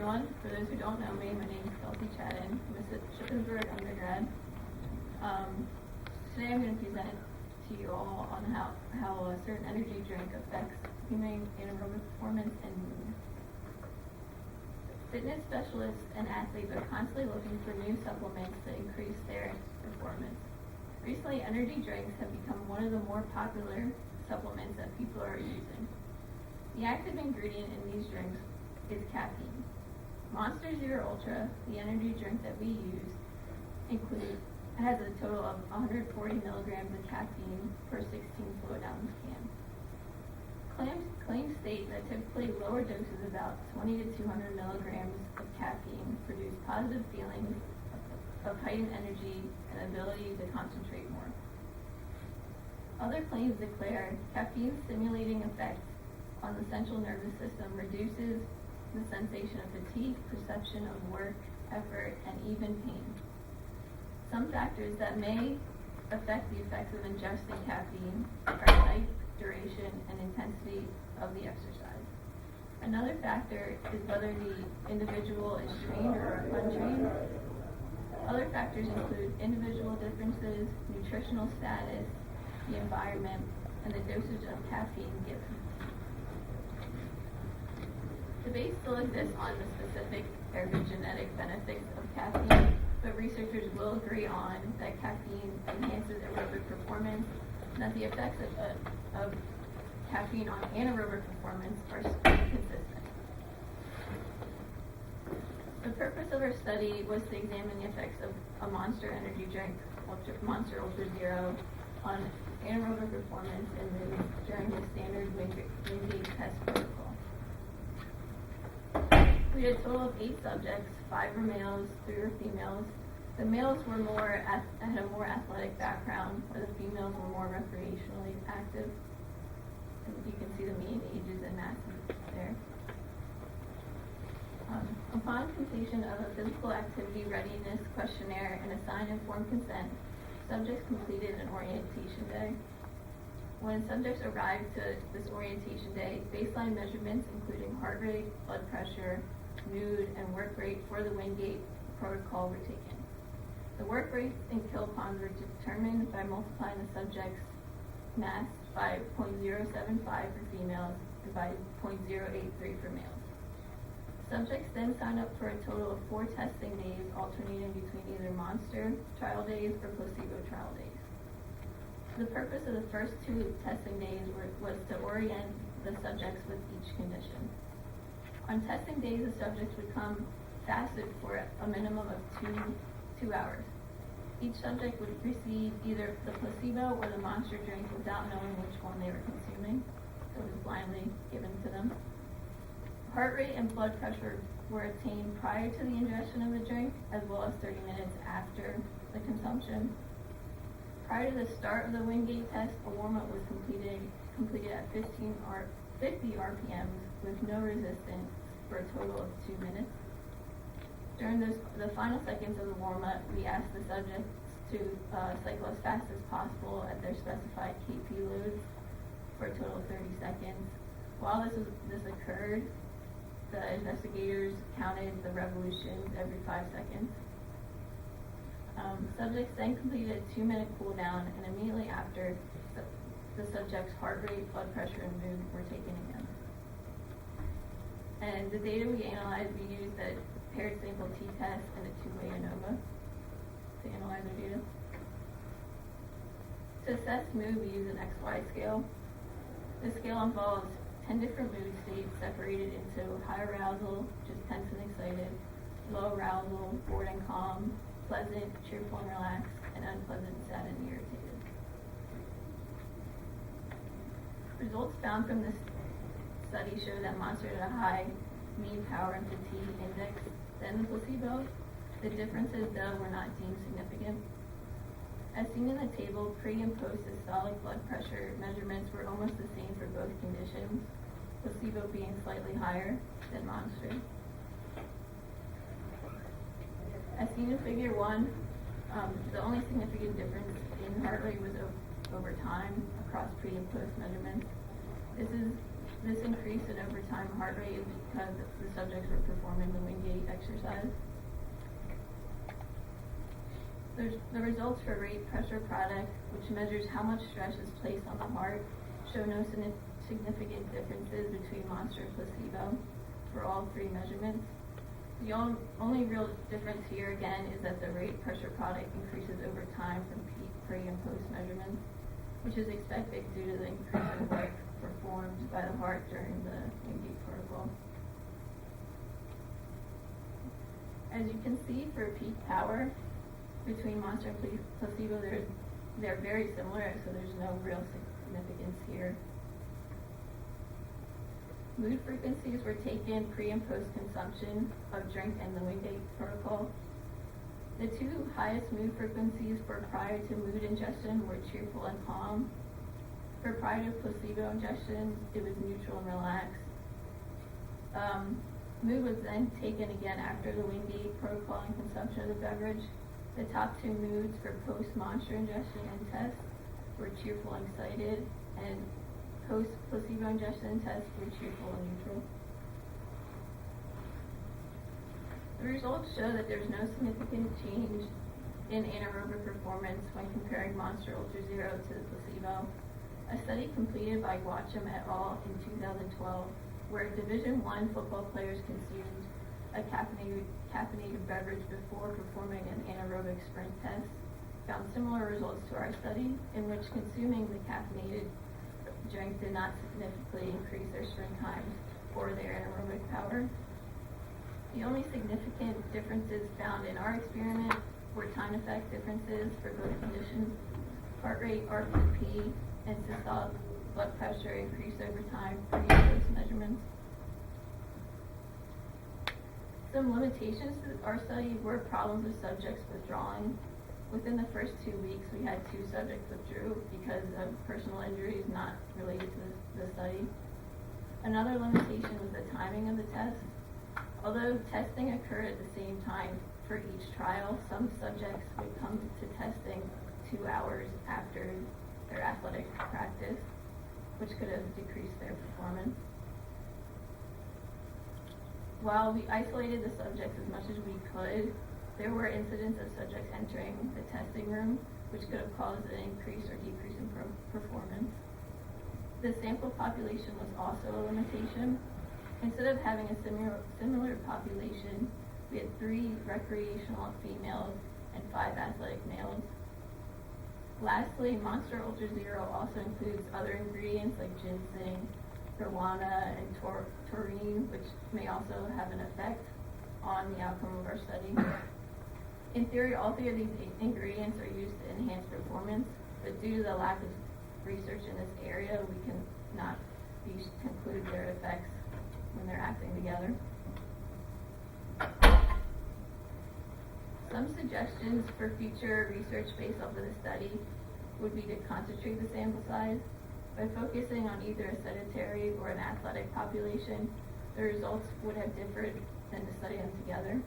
everyone. For those who don't know me, my name is Kelsey Chattin. I'm a Shippensburg undergrad. Today I'm going to present to you all on how a certain energy drink affects human anaerobic performance and movement. Fitness specialists and athletes are constantly looking for new supplements to increase their performance. Recently, energy drinks have become one of the more popular supplements that people are using. The active ingredient in these drinks is caffeine. Monster Zero Ultra, the energy drink that we use, has a total of 140 milligrams of caffeine per 16 fluid ounce can. Claims state that typically lower doses, about 20 to 200 milligrams of caffeine, produce positive feelings of heightened energy and ability to concentrate more. Other claims declare caffeine's stimulating effects on the central nervous system reduces the sensation of fatigue, perception of work, effort, and even pain. Some factors that may affect the effects of ingesting caffeine are type, duration, and intensity of the exercise. Another factor is whether the individual is trained or untrained. Other factors include individual differences, nutritional status, the environment, and the dosage of caffeine given. Debate still exists on the specific ergogenetic benefits of caffeine, but researchers will agree on that caffeine enhances aerobic performance and that the effects of caffeine on anaerobic performance are consistent. The purpose of our study was to examine the effects of a Monster energy drink, Monster Ultra Zero, on anaerobic performance and mood during the standard Wingate test protocol. We had a total of 8 subjects, 5 were males, 3 were females. The males had a more athletic background, while the females were more recreationally active. And you can see the mean ages and masses there. Upon completion of a physical activity readiness questionnaire and assigned informed consent, subjects completed an orientation day. When subjects arrived to this orientation day, baseline measurements including heart rate, blood pressure, mood, and work rate for the Wingate protocol were taken. The work rates and kilopons were determined by multiplying the subject's mass by 0.075 for females and by 0.083 for males. Subjects then signed up for a total of 4 testing days, alternating between either Monster trial days or placebo trial days. The purpose of the first 2 testing days was to orient the subjects with each condition. On testing days, the subjects would come fasted for a minimum of 2 hours. Each subject would receive either the placebo or the Monster drink without knowing which one they were consuming. So it was blindly given to them. Heart rate and blood pressure were obtained prior to the ingestion of the drink, as well as 30 minutes after the consumption. Prior to the start of the Wingate test, a warm-up was completed at 50 RPMs with no resistance for a total of 2 minutes. During the final seconds of the warm-up, we asked the subjects to cycle as fast as possible at their specified KP loads for a total of 30 seconds. While this occurred, the investigators counted the revolutions every 5 seconds. Subjects then completed a 2-minute cool down, and immediately after, the subject's heart rate, blood pressure, and mood were taken again. And the data we analyzed, we used a paired sample t-test and a 2-way ANOVA to analyze our data. To assess mood, we use an XY scale. The scale involves 10 different mood states separated into high arousal, which is tense and excited, low arousal, bored and calm, pleasant, cheerful and relaxed, and unpleasant, sad and irritated. Results found from this study show that Monster had a high mean power and fatigue index than the placebo. The differences, though, were not deemed significant. As seen in the table, pre- and post-systolic blood pressure measurements were almost the same for both conditions, placebo being slightly higher than Monster. As seen in Figure 1, the only significant difference in heart rate was over time across pre- and post measurements. This is This increase in overtime heart rate is because the subjects were performing the Wingate exercise. The results for rate pressure product, which measures how much stress is placed on the heart, show no significant differences between monster and placebo for all three measurements. The only real difference here again is that the rate pressure product increases over time from pre and post measurements, which is expected due to the increase in work performed by the heart during the Wingate protocol. As you can see, for peak power between monster and placebo, they're very similar, so there's no real significance here. Mood frequencies were taken pre and post consumption of drink in the Wingate protocol. The two highest mood frequencies for prior to mood ingestion were cheerful and calm. For prior to placebo ingestion, it was neutral and relaxed. Mood was then taken again after the Wingate protocol and consumption of the beverage. The top two moods for post-monster ingestion and test were cheerful and excited, and post-placebo ingestion and test were cheerful and neutral. The results show that there's no significant change in anaerobic performance when comparing Monster Ultra Zero to the placebo. A study completed by Guacham et al. In 2012, where Division I football players consumed a caffeinated beverage before performing an anaerobic sprint test, found similar results to our study, in which consuming the caffeinated drink did not significantly increase their sprint times or their anaerobic power. The only significant differences found in our experiment were time effect differences for both conditions. Heart rate, RPP, and systolic blood pressure increased over time pre and post measurements. Some limitations to our study were problems with subjects withdrawing. Within the first 2 weeks, we had 2 subjects withdrew because of personal injuries not related to the study. Another limitation was the timing of the test. Although testing occurred at the same time for each trial, some subjects would come to testing 2 hours after their athletic practice, which could have decreased their performance. While we isolated the subjects as much as we could, there were incidents of subjects entering the testing room, which could have caused an increase or decrease in performance. The sample population was also a limitation. Instead of having a similar population, we had 3 recreational females and 5 athletic males. Lastly, Monster Ultra Zero also includes other ingredients like ginseng, guarana, and taurine, which may also have an effect on the outcome of our study. In theory, all 3 of these ingredients are used to enhance performance, but due to the lack of research in this area, we cannot conclude their effects when they're acting together. Some suggestions for future research based off of the study would be to concentrate the sample size. By focusing on either a sedentary or an athletic population, the results would have differed than to study them together.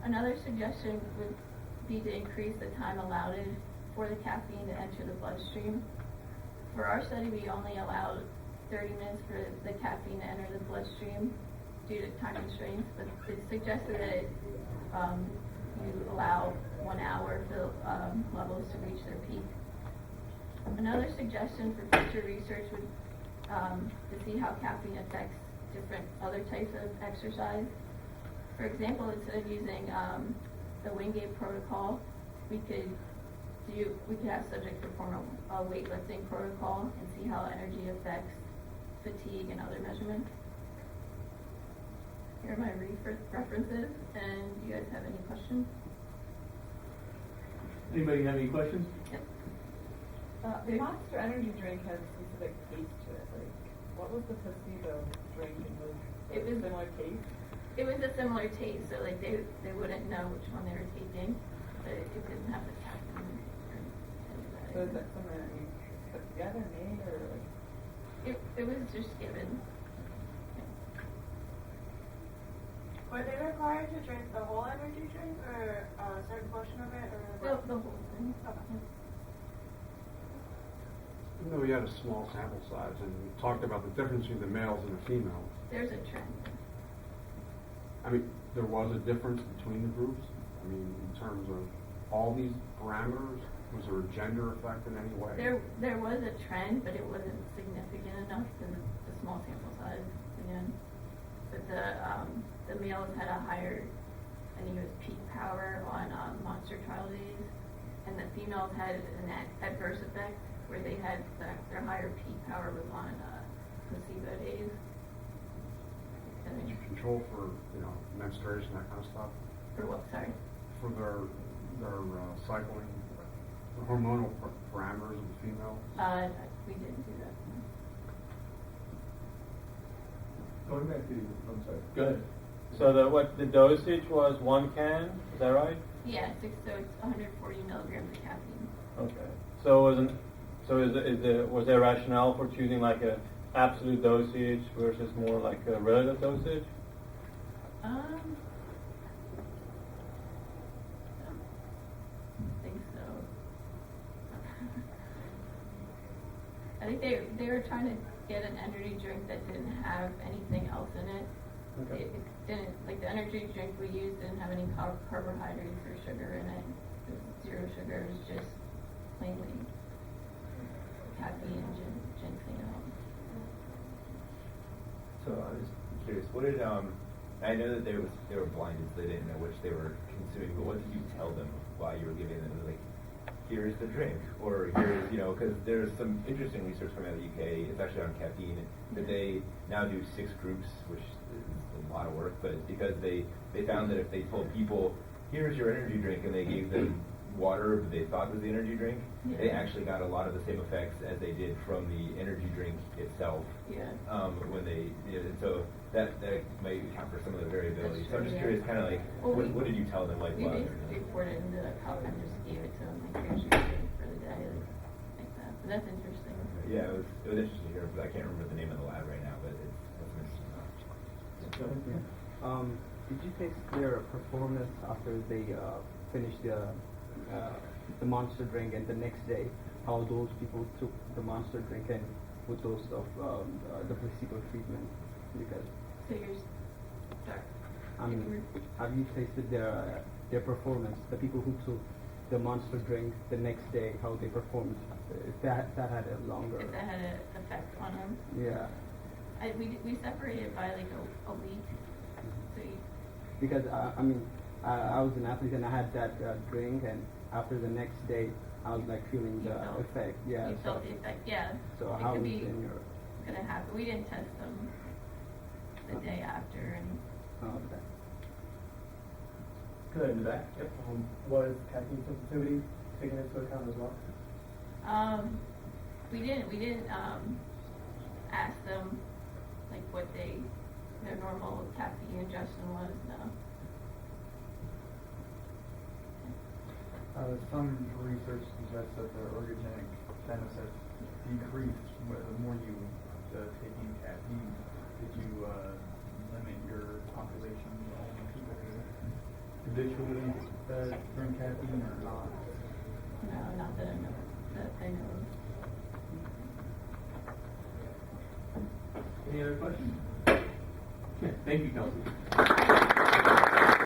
Another suggestion would be to increase the time allowed for the caffeine to enter the bloodstream. For our study, we only allowed 30 minutes for the caffeine to enter the bloodstream due to time constraints, but it's suggested that you allow 1 hour for the levels to reach their peak. Another suggestion for future research would to see how caffeine affects different other types of exercise. For example, instead of using the Wingate protocol, we could have subjects perform a weightlifting protocol and see how energy affects fatigue and other measurements. Here are my references, and do you guys have any questions? Anybody have any questions? Yep. The Monster Energy drink has a specific taste to it. Like, what was the placebo drink? It was a similar taste? It was a similar taste, so like they wouldn't know which one they were taking, but it didn't have the caffeine or any of that. So is that something that you put together, made, or like? It was just given. Were they required to drink the whole energy drink, or a certain portion of it, or The whole thing. Okay. Even though we had a small sample size and we talked about the difference between the males and the females, There's a trend. I mean, there was a difference between the groups. I mean, in terms of all these parameters, was there a gender effect in any way? There was a trend, but it wasn't significant enough because of the small sample size again. But the males had a higher, I think it was peak power on monster trial days, and the females had an adverse effect where they had their higher peak power was on placebo days. Did you control for, menstruation, that kind of stuff? For what? Sorry. For their cycling, the hormonal parameters of the females? We didn't do that. Going back to, I'm sorry. Go ahead. So the dosage was 1 can, is that right? Yeah, so it's 140 milligrams of caffeine. Okay. So was there rationale for choosing like a absolute dosage versus more like a relative dosage? I don't think so. I think they were trying to get an energy drink that didn't have anything else in it. Okay. It didn't, like the energy drink we used didn't have any carbohydrates or sugar in it. It was 0 sugar. It was just plainly caffeine and ginseng. So I was curious, what did I know that they were blinded, so they didn't know which they were consuming. But what did you tell them while you were giving them? Like, here's the drink, or here's because there's some interesting research coming out of the UK, especially on caffeine, that they now do 6 groups, which is a lot of work. But it's because they found that if they told people, here's your energy drink, and they gave them water that they thought was the energy drink, they actually got a lot of the same effects as they did from the energy drink itself. Yeah. When they and so that might account for some of the variability. That's So I'm true, just yeah. curious, kind of like, Well, what did you tell them? Like, We what? basically poured it into a cup and just gave it to them, like, here's your drink for the day, like that. But that's interesting. Yeah, it was interesting to hear, but I can't remember the name of the lab right now. But that's interesting. Did you taste their performance after they finished the monster drink, and the next day how those people took the monster drink and with those of the placebo treatment? Because So you're, sorry. I mean, have you tasted their performance? The people who took the monster drink the next day, how they performed? If that had a longer. If that had an effect on them. Yeah. We separated by like a week. So Because I was an athlete and I had that drink, and after the next day I was like feeling the effect. Yeah. You felt the effect, yeah. So it how could was be in your? gonna happen. We didn't test them the day after, and Okay. Good, in the back. Yep. Was caffeine sensitivity taken into account as well? we didn't ask them like what their normal caffeine ingestion was. No. Some research suggests that the ergogenic benefits decreased the more you taking caffeine. Did you limit your population to only people who habitually drink caffeine or not? No, not that I know. That I know of. Any other questions? Okay, thank you, Kelsey.